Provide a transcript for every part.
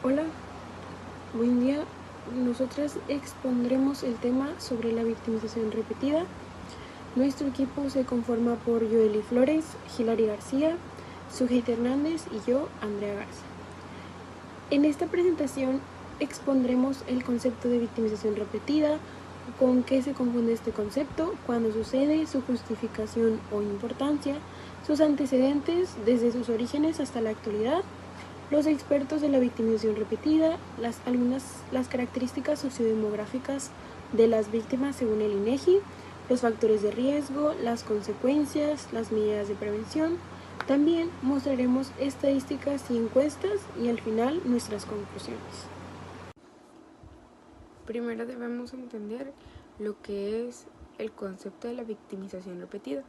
Hola, buen día. Nosotras expondremos el tema sobre la victimización repetida. Nuestro equipo se conforma por Joely Flores, Hilary García, Sujeit Hernández y yo, Andrea Garza. En esta presentación expondremos el concepto de victimización repetida, con qué se confunde este concepto, cuándo sucede, su justificación o importancia, sus antecedentes desde sus orígenes hasta la actualidad, los expertos de la victimización repetida, las características sociodemográficas de las víctimas según el INEGI, los factores de riesgo, las consecuencias, las medidas de prevención. También mostraremos estadísticas y encuestas y al final nuestras conclusiones. Primero debemos entender lo que es el concepto de la victimización repetida,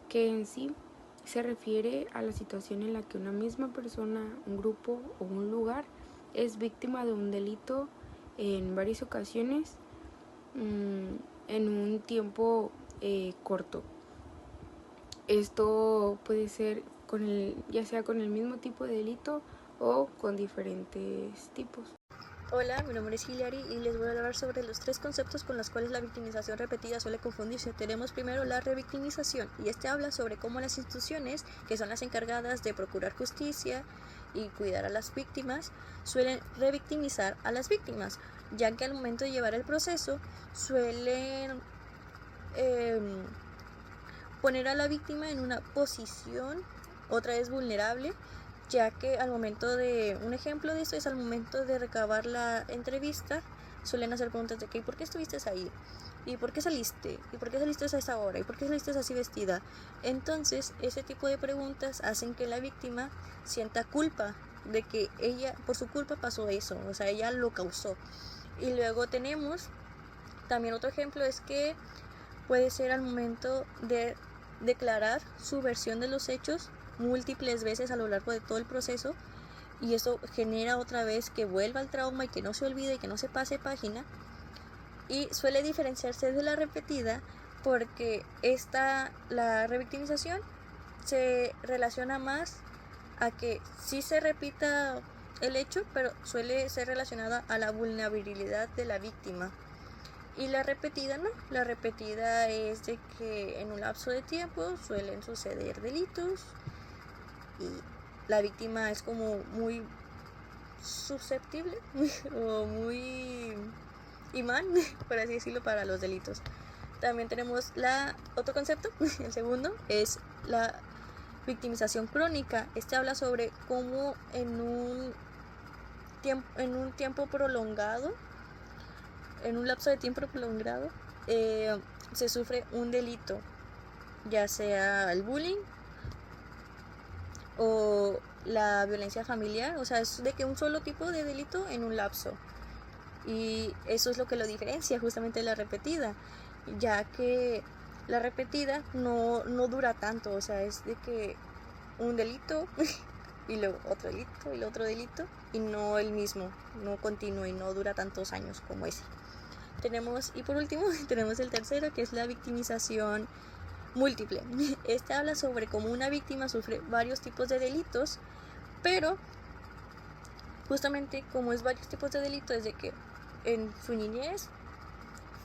que en sí se refiere a la situación en la que una misma persona, un grupo o un lugar es víctima de un delito en varias ocasiones en un tiempo corto. Esto puede ser ya sea con el mismo tipo de delito o con diferentes tipos. Hola, mi nombre es Hilary y les voy a hablar sobre los tres conceptos con los cuales la victimización repetida suele confundirse. Tenemos primero la revictimización, y este habla sobre cómo las instituciones, que son las encargadas de procurar justicia y cuidar a las víctimas, suelen revictimizar a las víctimas, ya que al momento de llevar el proceso suelen poner a la víctima en una posición otra vez vulnerable, ya que al momento de, un ejemplo de esto es al momento de recabar la entrevista, suelen hacer preguntas de que ¿por qué estuviste ahí? ¿Y por qué saliste? ¿Y por qué saliste a esa hora? ¿Y por qué saliste así vestida? Entonces, ese tipo de preguntas hacen que la víctima sienta culpa de que ella, por su culpa pasó eso, o sea, ella lo causó. Y luego tenemos, también otro ejemplo es que puede ser al momento de declarar su versión de los hechos múltiples veces a lo largo de todo el proceso, y eso genera otra vez que vuelva al trauma y que no se olvide y que no se pase página, y suele diferenciarse de la repetida porque la revictimización se relaciona más a que sí se repita el hecho, pero suele ser relacionada a la vulnerabilidad de la víctima. Y la repetida no, la repetida es de que en un lapso de tiempo suelen suceder delitos y la víctima es como muy susceptible o muy imán, por así decirlo, para los delitos. También tenemos otro concepto, el segundo, es la victimización crónica. Este habla sobre cómo en un tiempo prolongado, en un lapso de tiempo prolongado, se sufre un delito, ya sea el bullying o la violencia familiar, o sea, es de que un solo tipo de delito en un lapso. Y eso es lo que lo diferencia justamente de la repetida, ya que la repetida no dura tanto, o sea, es de que un delito y luego otro delito y otro delito, y no el mismo, no continuo y no dura tantos años como ese. Y por último, tenemos el tercero, que es la victimización múltiple. Este habla sobre cómo una víctima sufre varios tipos de delitos, pero justamente como es varios tipos de delitos, es de que en su niñez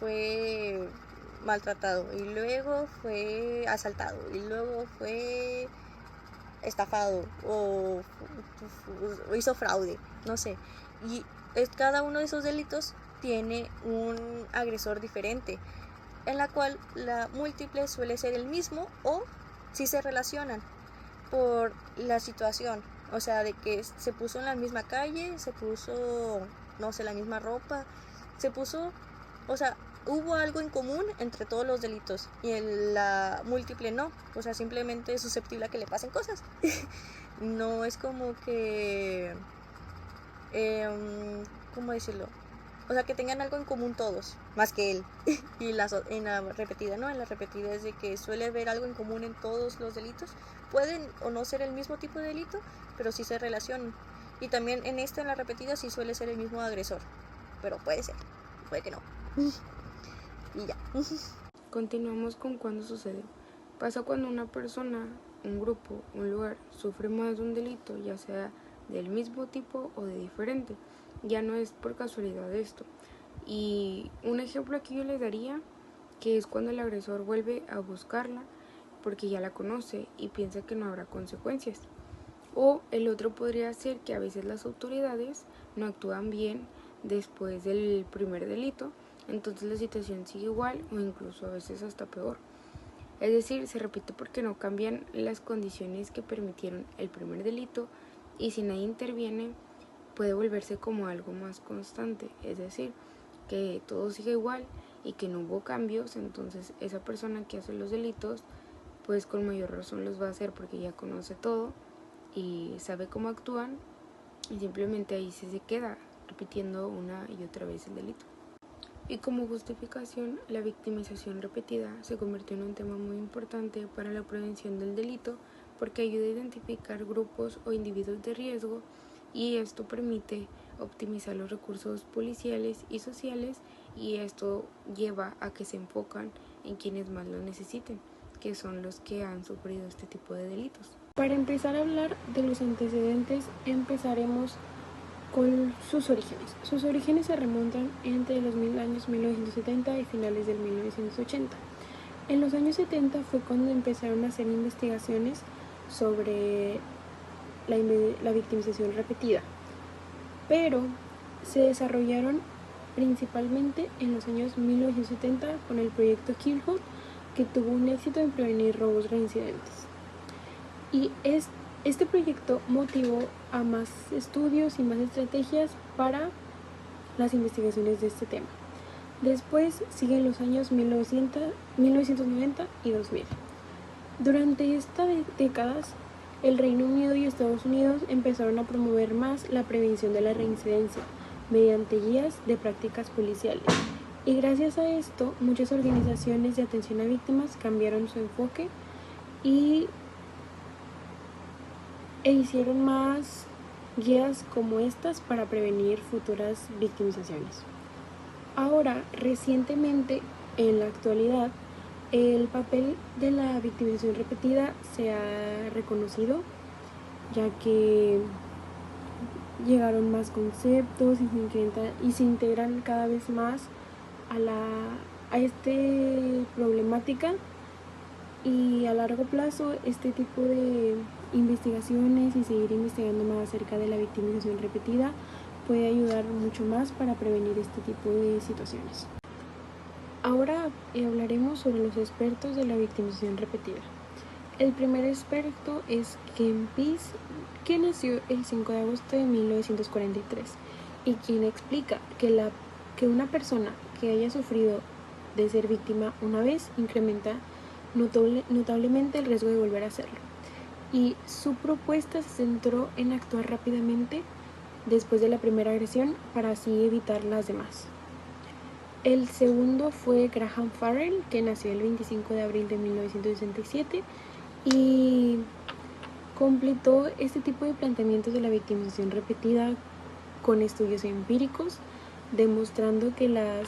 fue maltratado y luego fue asaltado y luego fue estafado o hizo fraude, no sé. Y cada uno de esos delitos tiene un agresor diferente, en la cual la múltiple suele ser el mismo o si se relacionan por la situación, o sea, de que se puso en la misma calle, se puso, no sé, la misma ropa, se puso, o sea, hubo algo en común entre todos los delitos, y en la múltiple no, o sea, simplemente es susceptible a que le pasen cosas. No es como que, ¿cómo decirlo? O sea, que tengan algo en común todos, más que él. Y en la repetida, ¿no? En la repetida es de que suele haber algo en común en todos los delitos. Pueden o no ser el mismo tipo de delito, pero sí se relacionan. Y también en la repetida, sí suele ser el mismo agresor. Pero puede ser, puede que no. Y ya. Continuamos con cuándo sucede. Pasa cuando una persona, un grupo, un lugar sufre más de un delito, ya sea del mismo tipo o de diferente. Ya no es por casualidad esto. Y un ejemplo aquí yo les daría, que es cuando el agresor vuelve a buscarla porque ya la conoce y piensa que no habrá consecuencias. O el otro podría ser que a veces las autoridades no actúan bien después del primer delito, entonces la situación sigue igual o incluso a veces hasta peor. Es decir, se repite porque no cambian las condiciones que permitieron el primer delito, y si nadie interviene puede volverse como algo más constante, es decir, que todo sigue igual y que no hubo cambios. Entonces esa persona que hace los delitos pues con mayor razón los va a hacer porque ya conoce todo y sabe cómo actúan, y simplemente ahí se queda repitiendo una y otra vez el delito. Y como justificación, la victimización repetida se convirtió en un tema muy importante para la prevención del delito porque ayuda a identificar grupos o individuos de riesgo, y esto permite optimizar los recursos policiales y sociales, y esto lleva a que se enfocan en quienes más lo necesiten, que son los que han sufrido este tipo de delitos. Para empezar a hablar de los antecedentes, empezaremos con sus orígenes. Sus orígenes se remontan entre los años 1970 y finales del 1980. En los años 70 fue cuando empezaron a hacer investigaciones sobre la victimización repetida, pero se desarrollaron principalmente en los años 1970 con el proyecto Killhood, que tuvo un éxito en prevenir robos reincidentes. Y este proyecto motivó a más estudios y más estrategias para las investigaciones de este tema. Después siguen los años 1990 y 2000. Durante estas décadas, el Reino Unido y Estados Unidos empezaron a promover más la prevención de la reincidencia mediante guías de prácticas policiales. Y gracias a esto, muchas organizaciones de atención a víctimas cambiaron su enfoque e hicieron más guías como estas para prevenir futuras victimizaciones. Ahora, recientemente, en la actualidad, el papel de la victimización repetida se ha reconocido, ya que llegaron más conceptos y se integran cada vez más a esta problemática, y a largo plazo este tipo de investigaciones y seguir investigando más acerca de la victimización repetida puede ayudar mucho más para prevenir este tipo de situaciones. Ahora hablaremos sobre los expertos de la victimización repetida. El primer experto es Ken Pease, que nació el 5 de agosto de 1943 y quien explica que una persona que haya sufrido de ser víctima una vez incrementa notablemente el riesgo de volver a hacerlo. Y su propuesta se centró en actuar rápidamente después de la primera agresión para así evitar las demás. El segundo fue Graham Farrell, que nació el 25 de abril de 1967 y completó este tipo de planteamientos de la victimización repetida con estudios empíricos, demostrando que la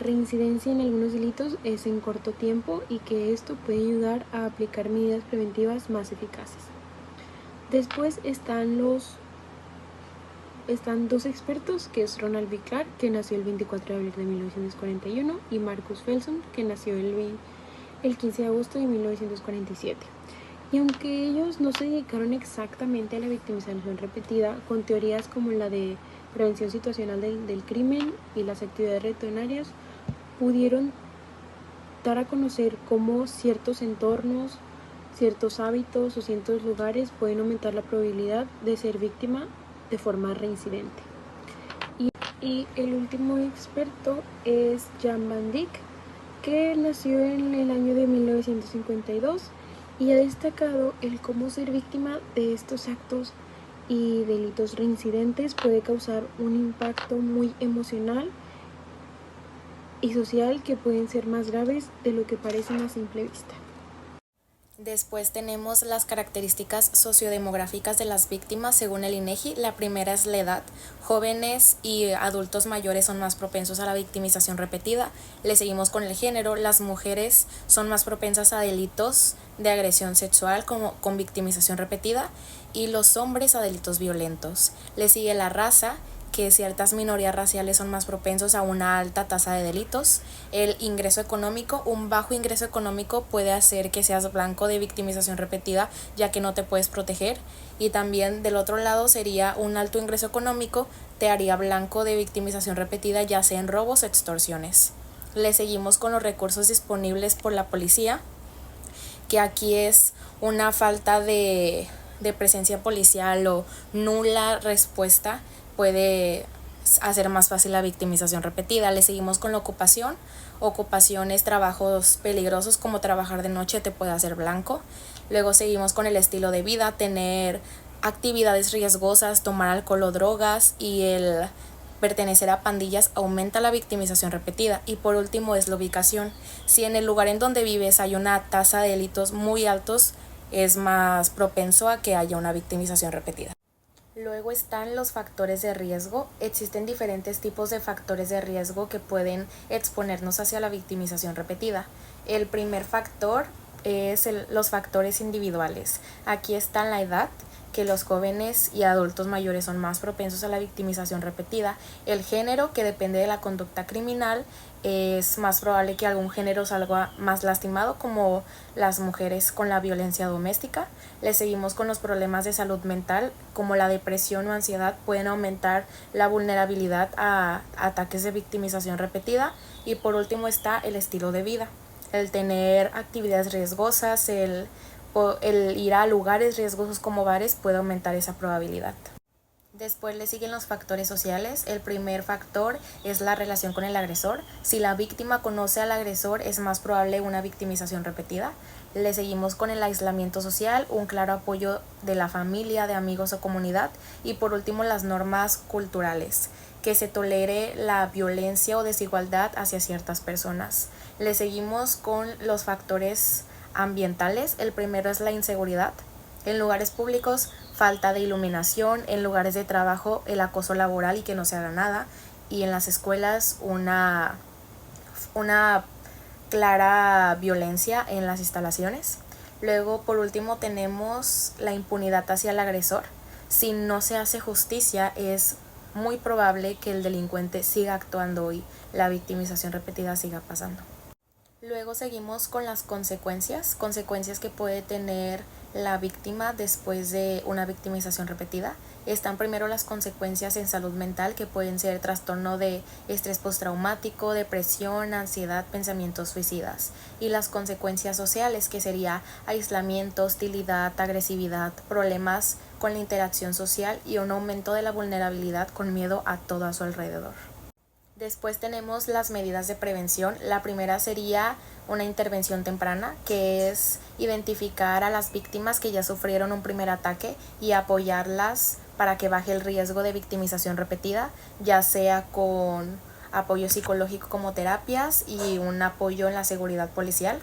reincidencia en algunos delitos es en corto tiempo y que esto puede ayudar a aplicar medidas preventivas más eficaces. Después están dos expertos, que es Ronald B. Clark, que nació el 24 de abril de 1941, y Marcus Felson, que nació el 15 de agosto de 1947. Y aunque ellos no se dedicaron exactamente a la victimización repetida, con teorías como la de prevención situacional del crimen y las actividades rutinarias, pudieron dar a conocer cómo ciertos entornos, ciertos hábitos o ciertos lugares pueden aumentar la probabilidad de ser víctima de forma reincidente. Y el último experto es Jan van Dijk, que nació en el año de 1952 y ha destacado el cómo ser víctima de estos actos y delitos reincidentes puede causar un impacto muy emocional y social que pueden ser más graves de lo que parecen a simple vista. Después tenemos las características sociodemográficas de las víctimas según el INEGI. La primera es la edad. Jóvenes y adultos mayores son más propensos a la victimización repetida. Le seguimos con el género. Las mujeres son más propensas a delitos de agresión sexual con victimización repetida y los hombres a delitos violentos. Le sigue la raza, que ciertas minorías raciales son más propensos a una alta tasa de delitos. El ingreso económico, un bajo ingreso económico puede hacer que seas blanco de victimización repetida, ya que no te puedes proteger. Y también del otro lado sería un alto ingreso económico te haría blanco de victimización repetida, ya sea en robos o extorsiones. Le seguimos con los recursos disponibles por la policía, que aquí es una falta de presencia policial o nula respuesta puede hacer más fácil la victimización repetida. Le seguimos con la ocupación. Ocupaciones, trabajos peligrosos como trabajar de noche te puede hacer blanco. Luego seguimos con el estilo de vida, tener actividades riesgosas, tomar alcohol o drogas y el pertenecer a pandillas aumenta la victimización repetida. Y por último es la ubicación. Si en el lugar en donde vives hay una tasa de delitos muy altos, es más propenso a que haya una victimización repetida. Luego están los factores de riesgo. Existen diferentes tipos de factores de riesgo que pueden exponernos hacia la victimización repetida. El primer factor es los factores individuales. Aquí está la edad, que los jóvenes y adultos mayores son más propensos a la victimización repetida. El género, que depende de la conducta criminal, es más probable que algún género salga más lastimado, como las mujeres con la violencia doméstica. Le seguimos con los problemas de salud mental, como la depresión o ansiedad pueden aumentar la vulnerabilidad a ataques de victimización repetida. Y por último está el estilo de vida, el tener actividades riesgosas, el ir a lugares riesgosos como bares puede aumentar esa probabilidad. Después le siguen los factores sociales. El primer factor es la relación con el agresor. Si la víctima conoce al agresor, es más probable una victimización repetida. Le seguimos con el aislamiento social, un claro apoyo de la familia, de amigos o comunidad. Y por último, las normas culturales, que se tolere la violencia o desigualdad hacia ciertas personas. Le seguimos con los factores ambientales. El primero es la inseguridad. En lugares públicos, falta de iluminación. En lugares de trabajo, el acoso laboral y que no se haga nada. Y en las escuelas, una clara violencia en las instalaciones. Luego, por último, tenemos la impunidad hacia el agresor. Si no se hace justicia, es muy probable que el delincuente siga actuando y la victimización repetida siga pasando. Luego seguimos con las consecuencias que puede tener la víctima después de una victimización repetida. Están primero las consecuencias en salud mental, que pueden ser trastorno de estrés postraumático, depresión, ansiedad, pensamientos suicidas. Y las consecuencias sociales, que sería aislamiento, hostilidad, agresividad, problemas con la interacción social y un aumento de la vulnerabilidad con miedo a todo a su alrededor. Después tenemos las medidas de prevención. La primera sería una intervención temprana, que es identificar a las víctimas que ya sufrieron un primer ataque y apoyarlas para que baje el riesgo de victimización repetida, ya sea con apoyo psicológico como terapias y un apoyo en la seguridad policial.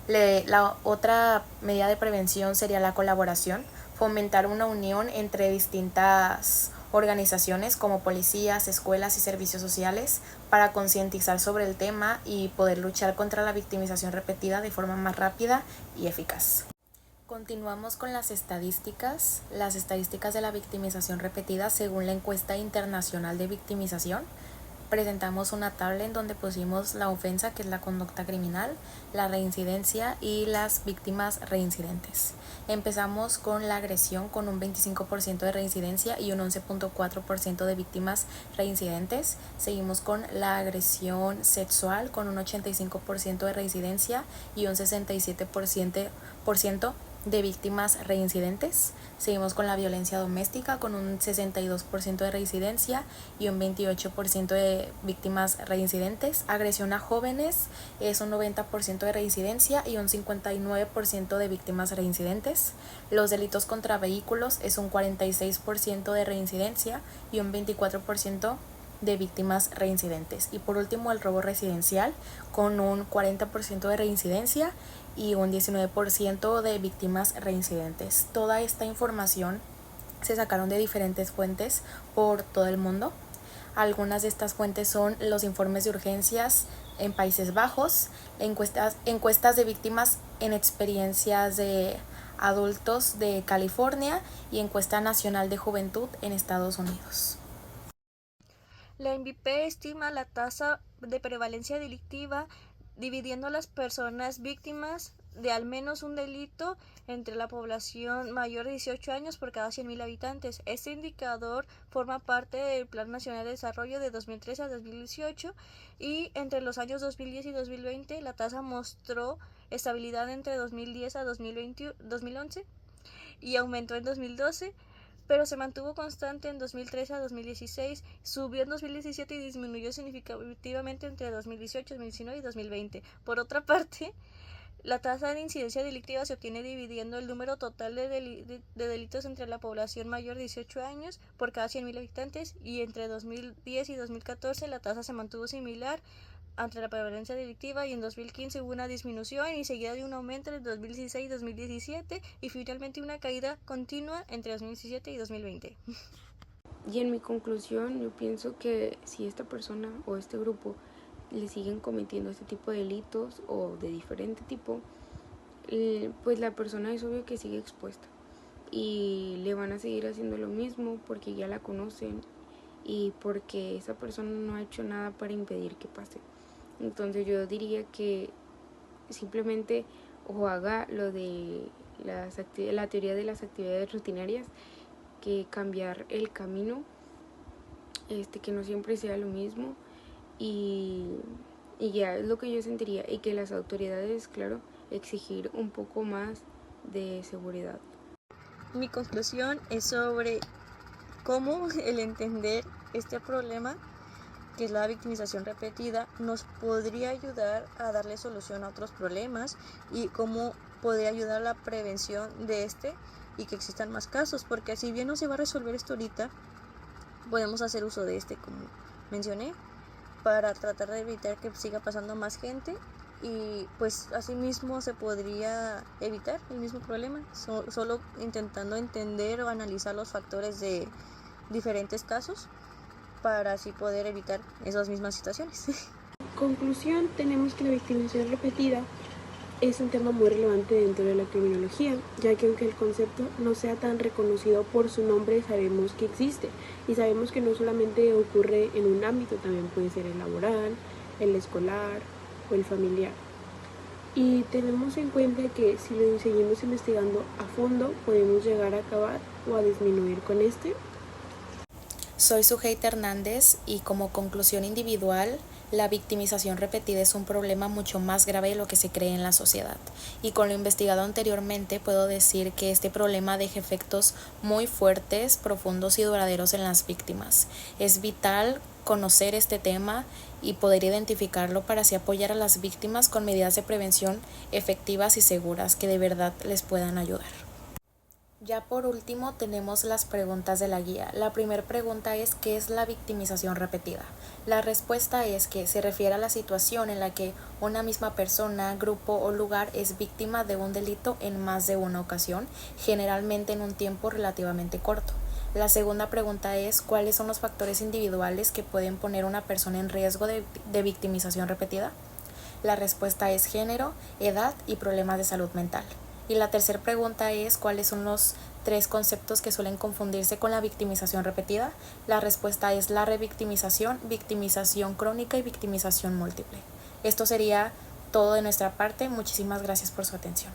La otra medida de prevención sería la colaboración, fomentar una unión entre distintas organizaciones como policías, escuelas y servicios sociales para concientizar sobre el tema y poder luchar contra la victimización repetida de forma más rápida y eficaz. Continuamos con las estadísticas de la victimización repetida según la encuesta internacional de victimización. Presentamos una tabla en donde pusimos la ofensa, que es la conducta criminal, la reincidencia y las víctimas reincidentes. Empezamos con la agresión con un 25% de reincidencia y un 11.4% de víctimas reincidentes. Seguimos con la agresión sexual con un 85% de reincidencia y un 67% de víctimas reincidentes. Seguimos con la violencia doméstica con un 62% de reincidencia y un 28% de víctimas reincidentes. Agresión a jóvenes es un 90% de reincidencia y un 59% de víctimas reincidentes. Los delitos contra vehículos es un 46% de reincidencia y un 24% de víctimas reincidentes. Y por último, el robo residencial, con un 40% de reincidencia y un 19% de víctimas reincidentes. Toda esta información se sacaron de diferentes fuentes por todo el mundo. Algunas de estas fuentes son los informes de urgencias en Países Bajos, encuestas de víctimas en experiencias de adultos de California y encuesta nacional de juventud en Estados Unidos. La INVIPE estima la tasa de prevalencia delictiva dividiendo a las personas víctimas de al menos un delito entre la población mayor de 18 años por cada 100.000 habitantes. Este indicador forma parte del Plan Nacional de Desarrollo de 2013 a 2018 y entre los años 2010 y 2020 la tasa mostró estabilidad entre 2010 a 2011 y aumentó en 2012, pero se mantuvo constante en 2013 a 2016, subió en 2017 y disminuyó significativamente entre 2018, 2019 y 2020. Por otra parte, la tasa de incidencia delictiva se obtiene dividiendo el número total de delitos entre la población mayor de 18 años por cada 100.000 habitantes y entre 2010 y 2014 la tasa se mantuvo similar ante la prevalencia delictiva y en 2015 hubo una disminución y seguida de un aumento en 2016 y 2017 y finalmente una caída continua entre 2017 y 2020. Y en mi conclusión, yo pienso que si esta persona o este grupo le siguen cometiendo este tipo de delitos o de diferente tipo, pues la persona es obvio que sigue expuesta y le van a seguir haciendo lo mismo porque ya la conocen y porque esa persona no ha hecho nada para impedir que pase. Entonces yo diría que simplemente o haga lo de la teoría de las actividades rutinarias, que cambiar el camino, que no siempre sea lo mismo y ya es lo que yo sentiría, y que las autoridades, claro, exigir un poco más de seguridad. Mi conclusión es sobre cómo el entender este problema, que es la victimización repetida, nos podría ayudar a darle solución a otros problemas y cómo podría ayudar a la prevención de y que existan más casos, porque si bien no se va a resolver esto ahorita, podemos hacer uso de como mencioné, para tratar de evitar que siga pasando más gente y pues asimismo se podría evitar el mismo problema, solo intentando entender o analizar los factores de diferentes casos para así poder evitar esas mismas situaciones. Conclusión, tenemos que la victimización repetida es un tema muy relevante dentro de la criminología, ya que aunque el concepto no sea tan reconocido por su nombre, sabemos que existe y sabemos que no solamente ocurre en un ámbito, también puede ser el laboral, el escolar o el familiar. Y tenemos en cuenta que si lo seguimos investigando a fondo, podemos llegar a acabar o a disminuir con Soy Sujeita Hernández y como conclusión individual, la victimización repetida es un problema mucho más grave de lo que se cree en la sociedad. Y con lo investigado anteriormente puedo decir que este problema deja efectos muy fuertes, profundos y duraderos en las víctimas. Es vital conocer este tema y poder identificarlo para así apoyar a las víctimas con medidas de prevención efectivas y seguras que de verdad les puedan ayudar. Ya por último tenemos las preguntas de la guía. La primera pregunta es: ¿qué es la victimización repetida? La respuesta es que se refiere a la situación en la que una misma persona, grupo o lugar es víctima de un delito en más de una ocasión, generalmente en un tiempo relativamente corto. La segunda pregunta es: ¿cuáles son los factores individuales que pueden poner a una persona en riesgo de victimización repetida? La respuesta es género, edad y problemas de salud mental. Y la tercera pregunta es: ¿cuáles son los 3 conceptos que suelen confundirse con la victimización repetida? La respuesta es la revictimización, victimización crónica y victimización múltiple. Esto sería todo de nuestra parte. Muchísimas gracias por su atención.